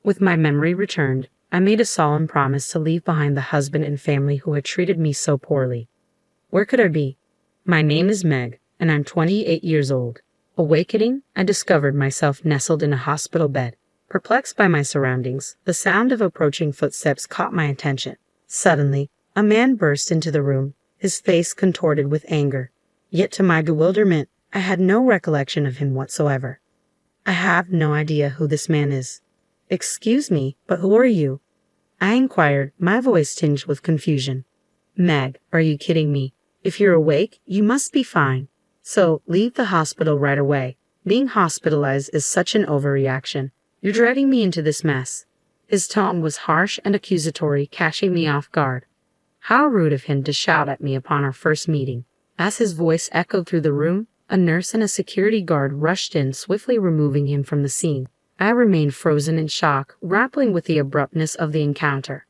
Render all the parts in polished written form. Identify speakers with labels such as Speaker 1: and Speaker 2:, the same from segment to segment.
Speaker 1: With my memory returned, I made a solemn promise to leave behind the husband and family who had treated me so poorly. Where could I be? My name is Meg, and I'm 28 years old. Awakening, I discovered myself nestled in a hospital bed. Perplexed by my surroundings, the sound of approaching footsteps caught my attention. Suddenly, a man burst into the room, his face contorted with anger. Yet to my bewilderment, I had no recollection of him whatsoever. I have no idea who this man is. Excuse me, but who are you? I inquired, my voice tinged with confusion. Meg, are you kidding me? If you're awake, you must be fine. So, leave the hospital right away. Being hospitalized is such an overreaction. You're dragging me into this mess. His tone was harsh and accusatory, catching me off guard. How rude of him to shout at me upon our first meeting. As his voice echoed through the room, a nurse and a security guard rushed in, swiftly removing him from the scene. I remained frozen in shock, grappling with the abruptness of the encounter.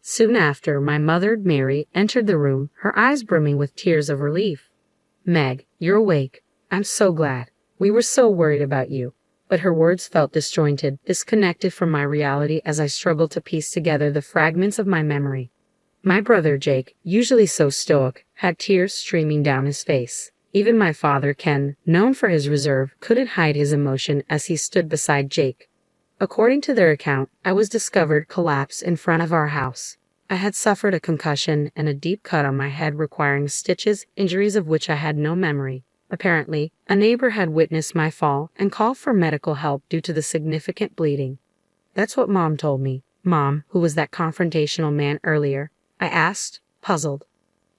Speaker 1: Soon after, my mother, Mary, entered the room, her eyes brimming with tears of relief. Meg, you're awake. I'm so glad. We were so worried about you. But her words felt disjointed, disconnected from my reality as I struggled to piece together the fragments of my memory. My brother Jake, usually so stoic, had tears streaming down his face. Even my father Ken, known for his reserve, couldn't hide his emotion as he stood beside Jake. According to their account, I was discovered collapsed in front of our house. I had suffered a concussion and a deep cut on my head requiring stitches, injuries of which I had no memory. Apparently, a neighbor had witnessed my fall and called for medical help due to the significant bleeding. That's what Mom told me. Mom, who was that confrontational man earlier? I asked, puzzled.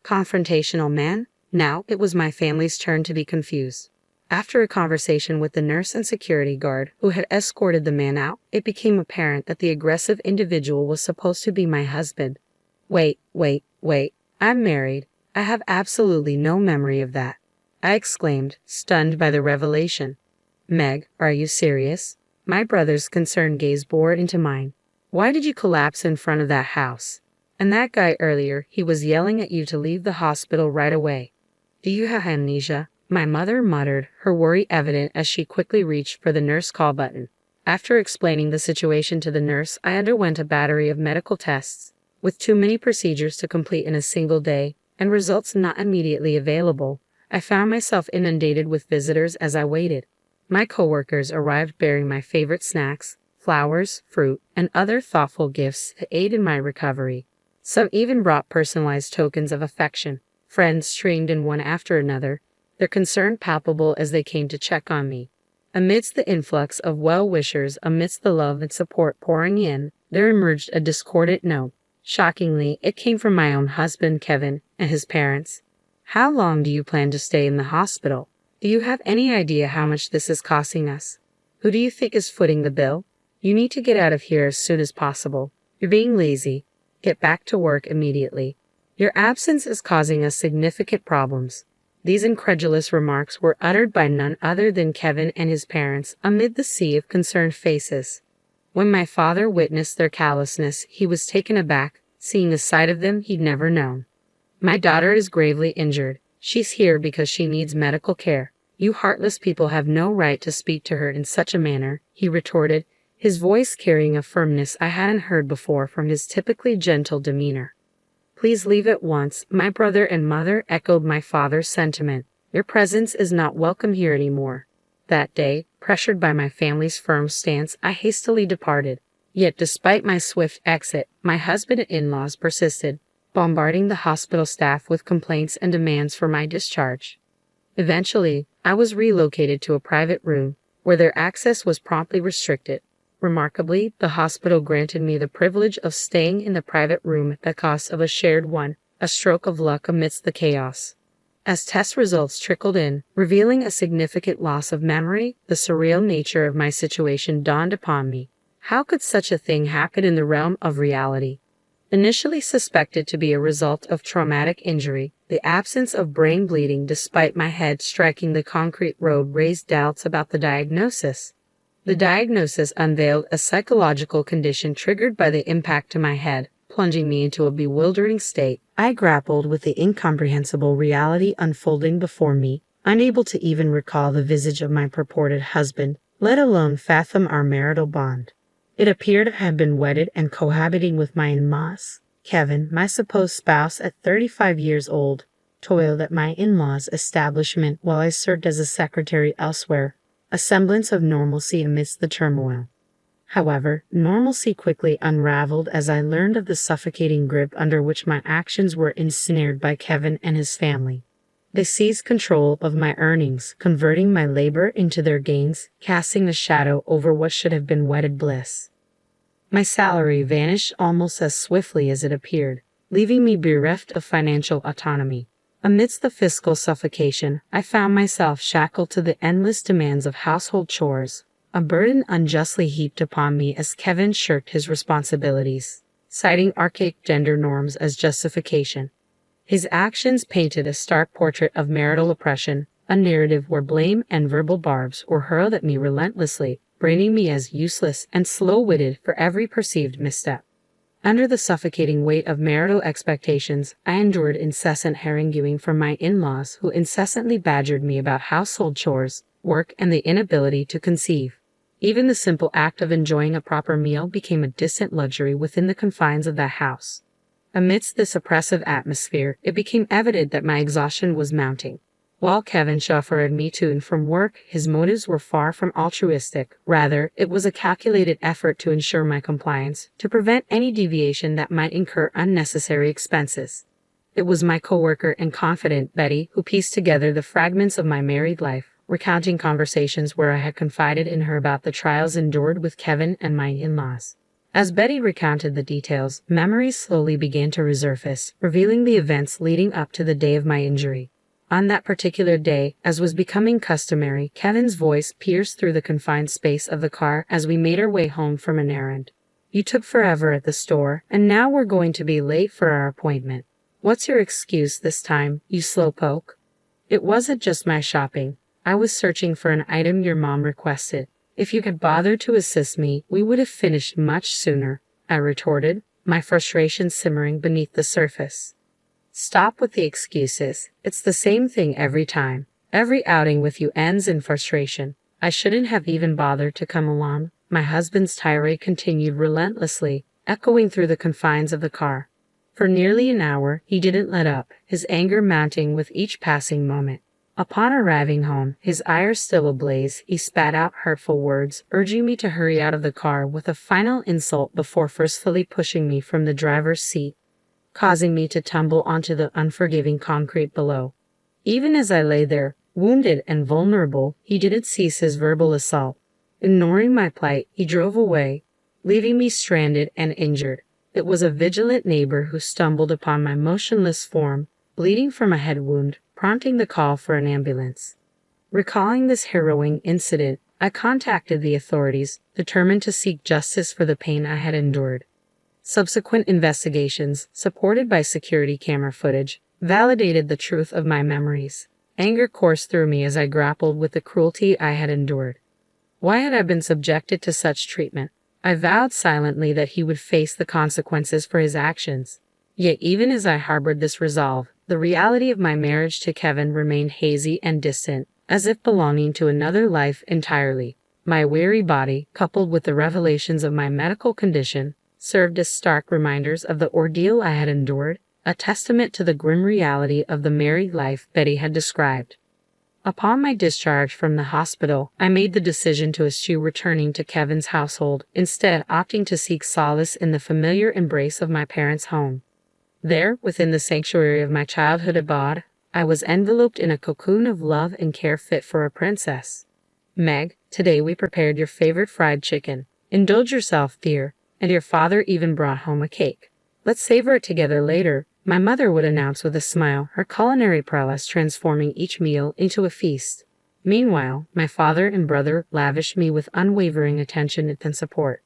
Speaker 1: Confrontational man? Now it was my family's turn to be confused. After a conversation with the nurse and security guard who had escorted the man out, it became apparent that the aggressive individual was supposed to be my husband. Wait. I'm married. I have absolutely no memory of that. I exclaimed, stunned by the revelation. Meg, are you serious? My brother's concerned gaze bored into mine. Why did you collapse in front of that house? And that guy earlier, he was yelling at you to leave the hospital right away. Do you have amnesia? My mother muttered, her worry evident as she quickly reached for the nurse call button. After explaining the situation to the nurse, I underwent a battery of medical tests. With too many procedures to complete in a single day, and results not immediately available, I found myself inundated with visitors as I waited. My coworkers arrived bearing my favorite snacks, flowers, fruit, and other thoughtful gifts to aid in my recovery. Some even brought personalized tokens of affection. Friends streamed in one after another, their concern palpable as they came to check on me. Amidst the influx of well-wishers, amidst the love and support pouring in, there emerged a discordant note. Shockingly, it came from my own husband, Kevin, and his parents. How long do you plan to stay in the hospital? Do you have any idea how much this is costing us? Who do you think is footing the bill? You need to get out of here as soon as possible. You're being lazy. Get back to work immediately. Your absence is causing us significant problems. These incredulous remarks were uttered by none other than Kevin and his parents amid the sea of concerned faces. When my father witnessed their callousness, he was taken aback, seeing a side of them he'd never known. My daughter is gravely injured. She's here because she needs medical care. You heartless people have no right to speak to her in such a manner, he retorted, his voice carrying a firmness I hadn't heard before from his typically gentle demeanor. Please leave at once, my brother and mother echoed my father's sentiment. Your presence is not welcome here anymore. That day, pressured by my family's firm stance, I hastily departed. Yet despite my swift exit, my husband and in-laws persisted, bombarding the hospital staff with complaints and demands for my discharge. Eventually, I was relocated to a private room, where their access was promptly restricted. Remarkably, the hospital granted me the privilege of staying in the private room at the cost of a shared one, a stroke of luck amidst the chaos. As test results trickled in, revealing a significant loss of memory, the surreal nature of my situation dawned upon me. How could such a thing happen in the realm of reality? Initially suspected to be a result of traumatic injury, the absence of brain bleeding despite my head striking the concrete road raised doubts about the diagnosis. The diagnosis unveiled a psychological condition triggered by the impact to my head, plunging me into a bewildering state. I grappled with the incomprehensible reality unfolding before me, unable to even recall the visage of my purported husband, let alone fathom our marital bond. It appeared to have been wedded and cohabiting with my in-laws. Kevin, my supposed spouse at 35 years old, toiled at my in-laws' establishment while I served as a secretary elsewhere, a semblance of normalcy amidst the turmoil. However, normalcy quickly unraveled as I learned of the suffocating grip under which my actions were ensnared by Kevin and his family. They seized control of my earnings, converting my labor into their gains, casting a shadow over what should have been wedded bliss. My salary vanished almost as swiftly as it appeared, leaving me bereft of financial autonomy. Amidst the fiscal suffocation, I found myself shackled to the endless demands of household chores, a burden unjustly heaped upon me as Kevin shirked his responsibilities, citing archaic gender norms as justification. His actions painted a stark portrait of marital oppression, a narrative where blame and verbal barbs were hurled at me relentlessly, branding me as useless and slow-witted for every perceived misstep. Under the suffocating weight of marital expectations, I endured incessant haranguing from my in-laws who incessantly badgered me about household chores, work, and the inability to conceive. Even the simple act of enjoying a proper meal became a distant luxury within the confines of that house. Amidst this oppressive atmosphere, it became evident that my exhaustion was mounting. While Kevin chauffeured me to and from work, his motives were far from altruistic. Rather, it was a calculated effort to ensure my compliance, to prevent any deviation that might incur unnecessary expenses. It was my coworker and confidant, Betty, who pieced together the fragments of my married life, recounting conversations where I had confided in her about the trials endured with Kevin and my in-laws. As Betty recounted the details, memories slowly began to resurface, revealing the events leading up to the day of my injury. On that particular day, as was becoming customary, Kevin's voice pierced through the confined space of the car as we made our way home from an errand. "You took forever at the store, and now we're going to be late for our appointment. What's your excuse this time, you slowpoke?" "It wasn't just my shopping. I was searching for an item your mom requested. If you had bothered to assist me, we would have finished much sooner," I retorted, my frustration simmering beneath the surface. "Stop with the excuses. It's the same thing every time. Every outing with you ends in frustration. I shouldn't have even bothered to come along." My husband's tirade continued relentlessly, echoing through the confines of the car. For nearly an hour, he didn't let up, his anger mounting with each passing moment. Upon arriving home, his ire still ablaze, he spat out hurtful words, urging me to hurry out of the car with a final insult before forcefully pushing me from the driver's seat, causing me to tumble onto the unforgiving concrete below. Even as I lay there, wounded and vulnerable, he didn't cease his verbal assault. Ignoring my plight, he drove away, leaving me stranded and injured. It was a vigilant neighbor who stumbled upon my motionless form, bleeding from a head wound, prompting the call for an ambulance. Recalling this harrowing incident, I contacted the authorities, determined to seek justice for the pain I had endured. Subsequent investigations, supported by security camera footage, validated the truth of my memories. Anger coursed through me as I grappled with the cruelty I had endured. Why had I been subjected to such treatment? I vowed silently that he would face the consequences for his actions. Yet even as I harbored this resolve, the reality of my marriage to Kevin remained hazy and distant, as if belonging to another life entirely. My weary body, coupled with the revelations of my medical condition, served as stark reminders of the ordeal I had endured, a testament to the grim reality of the married life Betty had described. Upon my discharge from the hospital, I made the decision to eschew returning to Kevin's household, instead opting to seek solace in the familiar embrace of my parents' home. There, within the sanctuary of my childhood abode, I was enveloped in a cocoon of love and care fit for a princess. "Meg, today we prepared your favorite fried chicken. Indulge yourself, dear, and your father even brought home a cake. Let's savor it together later," my mother would announce with a smile, her culinary prowess transforming each meal into a feast. Meanwhile, my father and brother lavished me with unwavering attention and support.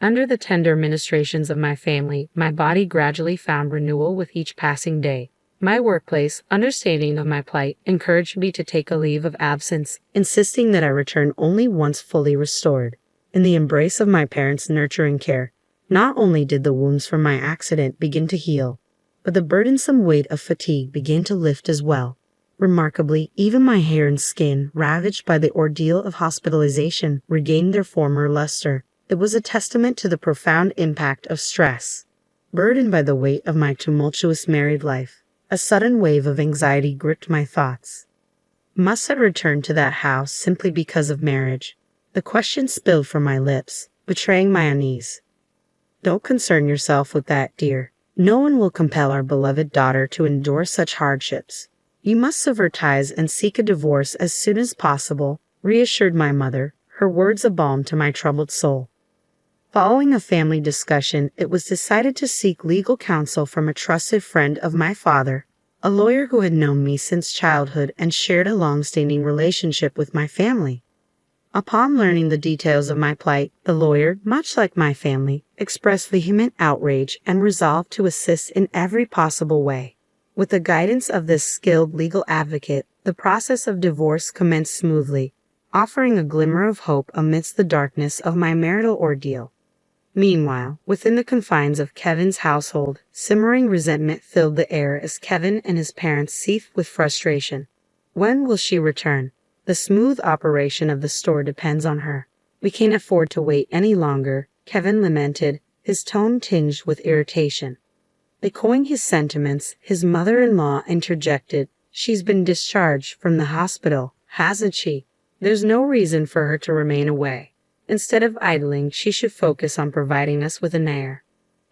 Speaker 1: Under the tender ministrations of my family, my body gradually found renewal with each passing day. My workplace, understanding of my plight, encouraged me to take a leave of absence, insisting that I return only once fully restored. In the embrace of my parents' nurturing care, not only did the wounds from my accident begin to heal, but the burdensome weight of fatigue began to lift as well. Remarkably, even my hair and skin, ravaged by the ordeal of hospitalization, regained their former luster. It was a testament to the profound impact of stress. Burdened by the weight of my tumultuous married life, a sudden wave of anxiety gripped my thoughts. Must I return to that house simply because of marriage? The question spilled from my lips, betraying my unease. Don't concern yourself with that, dear. No one will compel our beloved daughter to endure such hardships. You must sever ties and seek a divorce as soon as possible, reassured my mother, her words a balm to my troubled soul. Following a family discussion, it was decided to seek legal counsel from a trusted friend of my father, a lawyer who had known me since childhood and shared a long-standing relationship with my family. Upon learning the details of my plight, the lawyer, much like my family, expressed vehement outrage and resolved to assist in every possible way. With the guidance of this skilled legal advocate, the process of divorce commenced smoothly, offering a glimmer of hope amidst the darkness of my marital ordeal. Meanwhile, within the confines of Kevin's household, simmering resentment filled the air as Kevin and his parents seethed with frustration. When will she return? The smooth operation of the store depends on her. We can't afford to wait any longer, Kevin lamented, his tone tinged with irritation. Echoing his sentiments, his mother-in-law interjected, "She's been discharged from the hospital, hasn't she? There's no reason for her to remain away. Instead of idling, she should focus on providing us with an heir."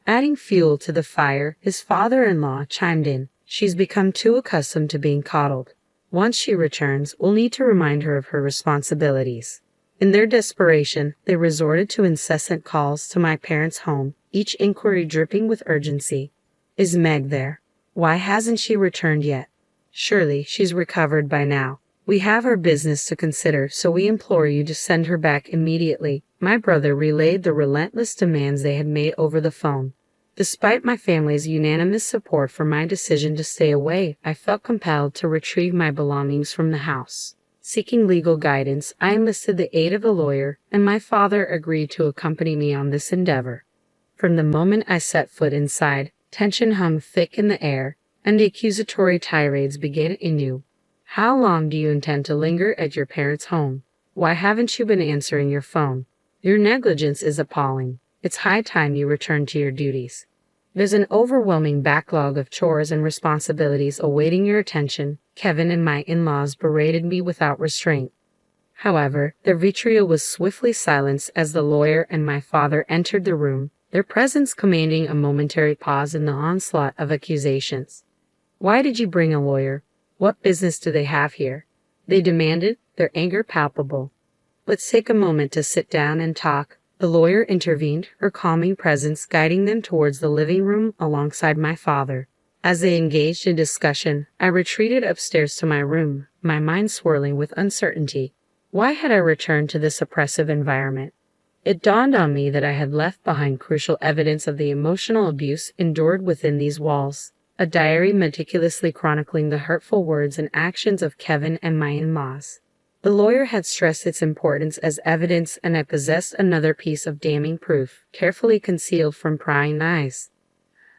Speaker 1: Adding fuel to the fire, his father-in-law chimed in, "She's become too accustomed to being coddled. Once she returns, we'll need to remind her of her responsibilities." In their desperation, they resorted to incessant calls to my parents' home, each inquiry dripping with urgency. "Is Meg there? Why hasn't she returned yet? Surely she's recovered by now. We have our business to consider, so we implore you to send her back immediately." My brother relayed the relentless demands they had made over the phone. Despite my family's unanimous support for my decision to stay away, I felt compelled to retrieve my belongings from the house. Seeking legal guidance, I enlisted the aid of a lawyer, and my father agreed to accompany me on this endeavor. From the moment I set foot inside, tension hung thick in the air, and the accusatory tirades began anew. "How long do you intend to linger at your parents' home? Why haven't you been answering your phone? Your negligence is appalling. It's high time you return to your duties. There's an overwhelming backlog of chores and responsibilities awaiting your attention." Kevin and my in-laws berated me without restraint. However, their vitriol was swiftly silenced as the lawyer and my father entered the room, their presence commanding a momentary pause in the onslaught of accusations. "Why did you bring a lawyer? What business do they have here?" they demanded, their anger palpable. "Let's take a moment to sit down and talk," the lawyer intervened, her calming presence guiding them towards the living room alongside my father. As they engaged in discussion, I retreated upstairs to my room, my mind swirling with uncertainty. Why had I returned to this oppressive environment? It dawned on me that I had left behind crucial evidence of the emotional abuse endured within these walls. A diary meticulously chronicling the hurtful words and actions of Kevin and my in-laws. The lawyer had stressed its importance as evidence, and I possessed another piece of damning proof, carefully concealed from prying eyes.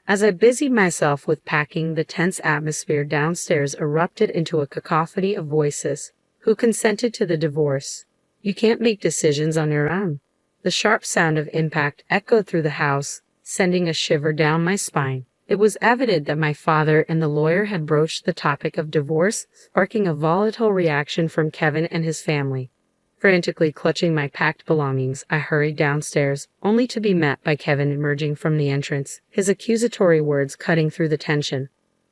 Speaker 1: As I busied myself with packing, the tense atmosphere downstairs erupted into a cacophony of voices. "Who consented to the divorce? You can't make decisions on your own." The sharp sound of impact echoed through the house, sending a shiver down my spine. It was evident that my father and the lawyer had broached the topic of divorce, sparking a volatile reaction from Kevin and his family. Frantically clutching my packed belongings, I hurried downstairs, only to be met by Kevin emerging from the entrance, his accusatory words cutting through the tension.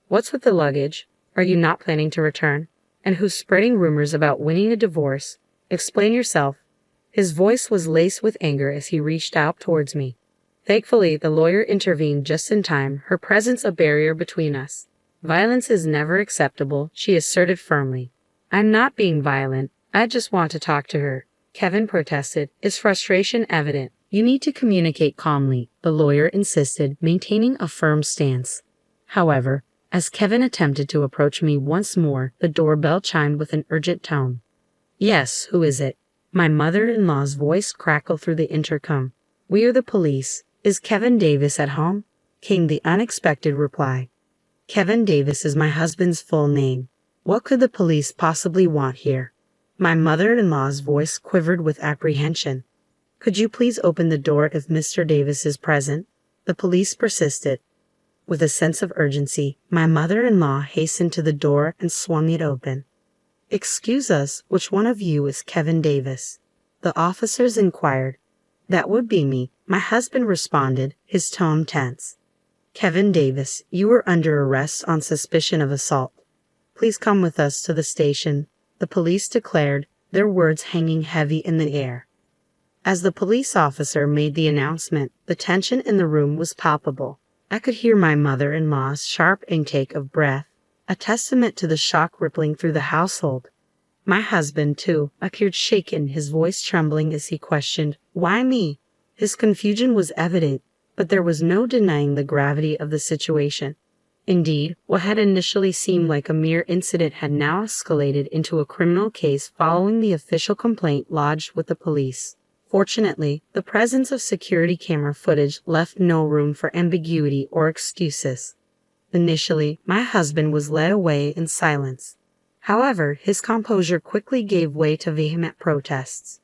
Speaker 1: "What's with the luggage? Are you not planning to return? And who's spreading rumors about winning a divorce? Explain yourself." His voice was laced with anger as he reached out towards me. Thankfully, the lawyer intervened just in time, her presence a barrier between us. "Violence is never acceptable," she asserted firmly. "I'm not being violent. I just want to talk to her," Kevin protested, his frustration evident. "You need to communicate calmly," the lawyer insisted, maintaining a firm stance. However, as Kevin attempted to approach me once more, the doorbell chimed with an urgent tone. "Yes, who is it?" My mother-in-law's voice crackled through the intercom. "We are the police. Is Kevin Davis at home?" came the unexpected reply. Kevin Davis is my husband's full name. What could the police possibly want here? My mother-in-law's voice quivered with apprehension. Could you please open the door if Mr. Davis is present? The police persisted. With a sense of urgency, my mother-in-law hastened to the door and swung it open. Excuse us, which one of you is Kevin Davis? The officers inquired. That would be me, my husband responded, his tone tense. Kevin Davis, you are under arrest on suspicion of assault. Please come with us to the station, the police declared, their words hanging heavy in the air. As the police officer made the announcement, the tension in the room was palpable. I could hear my mother-in-law's sharp intake of breath, a testament to the shock rippling through the household. My husband, too, appeared shaken, his voice trembling as he questioned, "Why me?" His confusion was evident, but there was no denying the gravity of the situation. Indeed, what had initially seemed like a mere incident had now escalated into a criminal case following the official complaint lodged with the police. Fortunately, the presence of security camera footage left no room for ambiguity or excuses. Initially, my husband was led away in silence. However, his composure quickly gave way to vehement protests.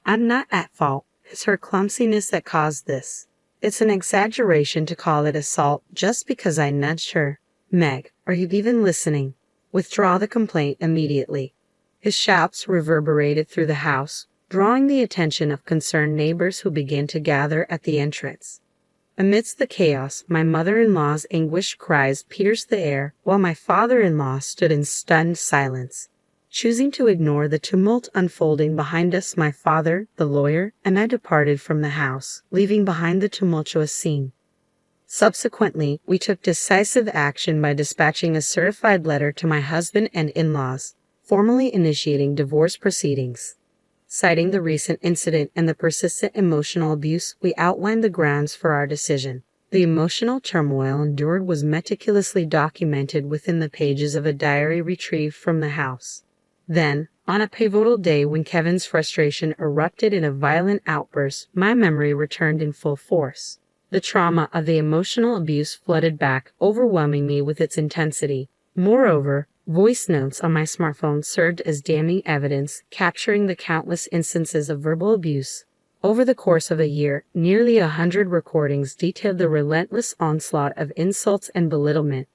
Speaker 1: "I'm not at fault. It's her clumsiness that caused this. It's an exaggeration to call it assault just because I nudged her. Meg, are you even listening? Withdraw the complaint immediately." His shouts reverberated through the house, drawing the attention of concerned neighbors who began to gather at the entrance. Amidst the chaos, my mother-in-law's anguished cries pierced the air, while my father-in-law stood in stunned silence. Choosing to ignore the tumult unfolding behind us, my father, the lawyer, and I departed from the house, leaving behind the tumultuous scene. Subsequently, we took decisive action by dispatching a certified letter to my husband and in-laws, formally initiating divorce proceedings. Citing the recent incident and the persistent emotional abuse, we outlined the grounds for our decision. The emotional turmoil endured was meticulously documented within the pages of a diary retrieved from the house. Then, on a pivotal day when Kevin's frustration erupted in a violent outburst, my memory returned in full force. The trauma of the emotional abuse flooded back, overwhelming me with its intensity. Moreover, voice notes on my smartphone served as damning evidence, capturing the countless instances of verbal abuse. Over the course of a year, nearly 100 recordings detailed the relentless onslaught of insults and belittlement.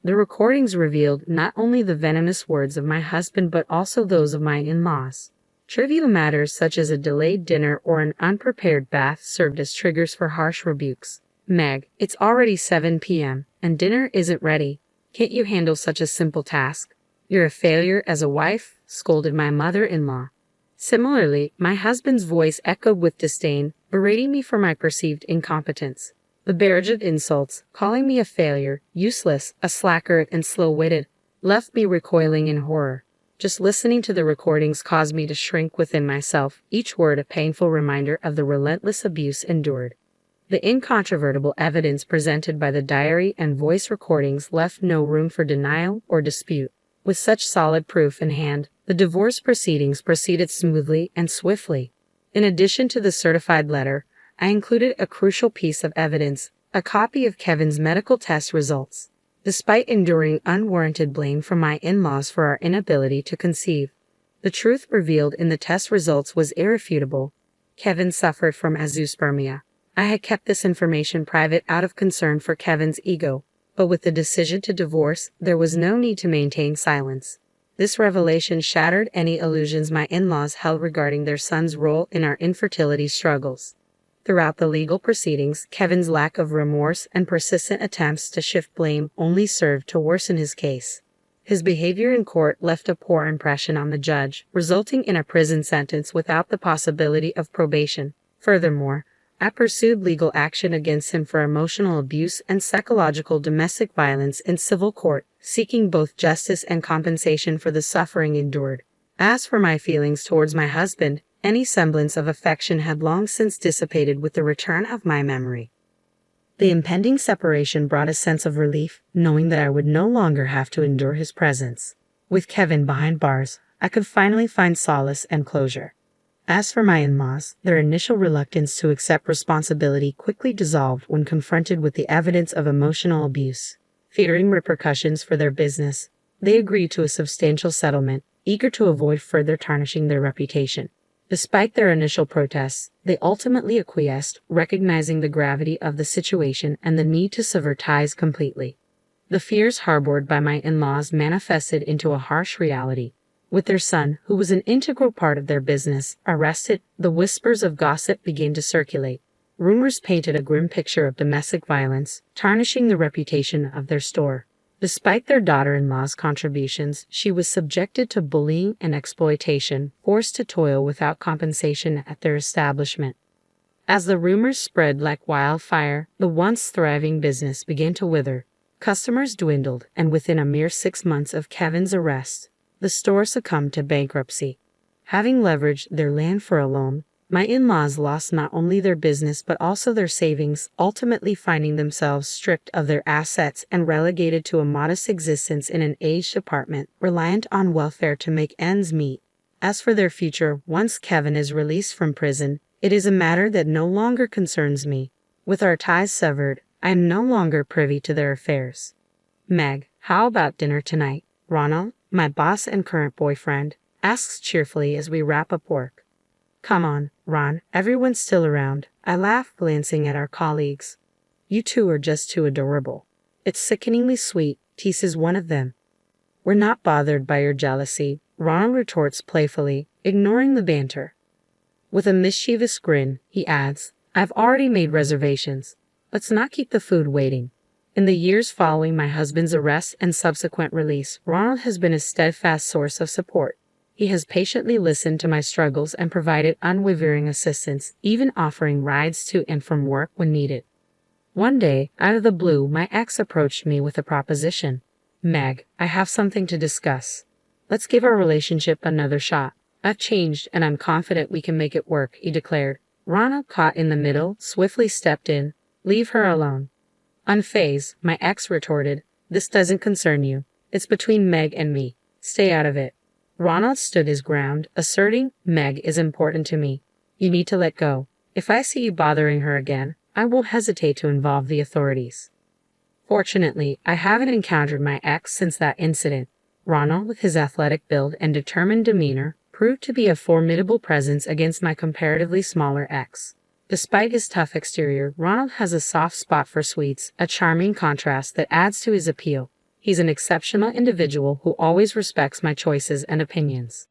Speaker 1: The recordings revealed not only the venomous words of my husband but also those of my in-laws. Trivial matters such as a delayed dinner or an unprepared bath served as triggers for harsh rebukes. "Meg, it's already 7 p.m., and dinner isn't ready. Can't you handle such a simple task? You're a failure as a wife," scolded my mother-in-law. Similarly, my husband's voice echoed with disdain, berating me for my perceived incompetence. The barrage of insults, calling me a failure, useless, a slacker, and slow-witted, left me recoiling in horror. Just listening to the recordings caused me to shrink within myself, each word a painful reminder of the relentless abuse endured. The incontrovertible evidence presented by the diary and voice recordings left no room for denial or dispute. With such solid proof in hand, the divorce proceedings proceeded smoothly and swiftly. In addition to the certified letter, I included a crucial piece of evidence, a copy of Kevin's medical test results. Despite enduring unwarranted blame from my in-laws for our inability to conceive, the truth revealed in the test results was irrefutable. Kevin suffered from azoospermia. I had kept this information private out of concern for Kevin's ego, but with the decision to divorce, there was no need to maintain silence. This revelation shattered any illusions my in-laws held regarding their son's role in our infertility struggles. Throughout the legal proceedings, Kevin's lack of remorse and persistent attempts to shift blame only served to worsen his case. His behavior in court left a poor impression on the judge, resulting in a prison sentence without the possibility of probation. Furthermore, I pursued legal action against him for emotional abuse and psychological domestic violence in civil court, seeking both justice and compensation for the suffering endured. As for my feelings towards my husband, any semblance of affection had long since dissipated with the return of my memory. The impending separation brought a sense of relief, knowing that I would no longer have to endure his presence. With Kevin behind bars, I could finally find solace and closure. As for my in-laws, their initial reluctance to accept responsibility quickly dissolved when confronted with the evidence of emotional abuse. Fearing repercussions for their business, they agreed to a substantial settlement, eager to avoid further tarnishing their reputation. Despite their initial protests, they ultimately acquiesced, recognizing the gravity of the situation and the need to sever ties completely. The fears harbored by my in-laws manifested into a harsh reality. With their son, who was an integral part of their business, arrested, the whispers of gossip began to circulate. Rumors painted a grim picture of domestic violence, tarnishing the reputation of their store. Despite their daughter-in-law's contributions, she was subjected to bullying and exploitation, forced to toil without compensation at their establishment. As the rumors spread like wildfire, the once thriving business began to wither. Customers dwindled, and within a mere 6 months of Kevin's arrest, the store succumbed to bankruptcy. Having leveraged their land for a loan, my in-laws lost not only their business but also their savings, ultimately finding themselves stripped of their assets and relegated to a modest existence in an aged apartment, reliant on welfare to make ends meet. As for their future, once Kevin is released from prison, it is a matter that no longer concerns me. With our ties severed, I am no longer privy to their affairs. Meg, how about dinner tonight? Ronald, my boss and current boyfriend, asks cheerfully as we wrap up work. Come on, Ron, everyone's still around. I laugh, glancing at our colleagues. You two are just too adorable. It's sickeningly sweet, teases one of them. We're not bothered by your jealousy, Ronald retorts playfully, ignoring the banter. With a mischievous grin, he adds, I've already made reservations. Let's not keep the food waiting. In the years following my husband's arrest and subsequent release, Ronald has been a steadfast source of support. He has patiently listened to my struggles and provided unwavering assistance, even offering rides to and from work when needed. One day, out of the blue, my ex approached me with a proposition. Meg, I have something to discuss. Let's give our relationship another shot. I've changed and I'm confident we can make it work, he declared. Ronald, caught in the middle, swiftly stepped in. Leave her alone. Unfazed, my ex retorted, this doesn't concern you. It's between Meg and me. Stay out of it. Ronald stood his ground, asserting, Meg is important to me. You need to let go. If I see you bothering her again, I won't hesitate to involve the authorities. Fortunately, I haven't encountered my ex since that incident. Ronald, with his athletic build and determined demeanor, proved to be a formidable presence against my comparatively smaller ex. Despite his tough exterior, Ronald has a soft spot for sweets, a charming contrast that adds to his appeal. He's an exceptional individual who always respects my choices and opinions.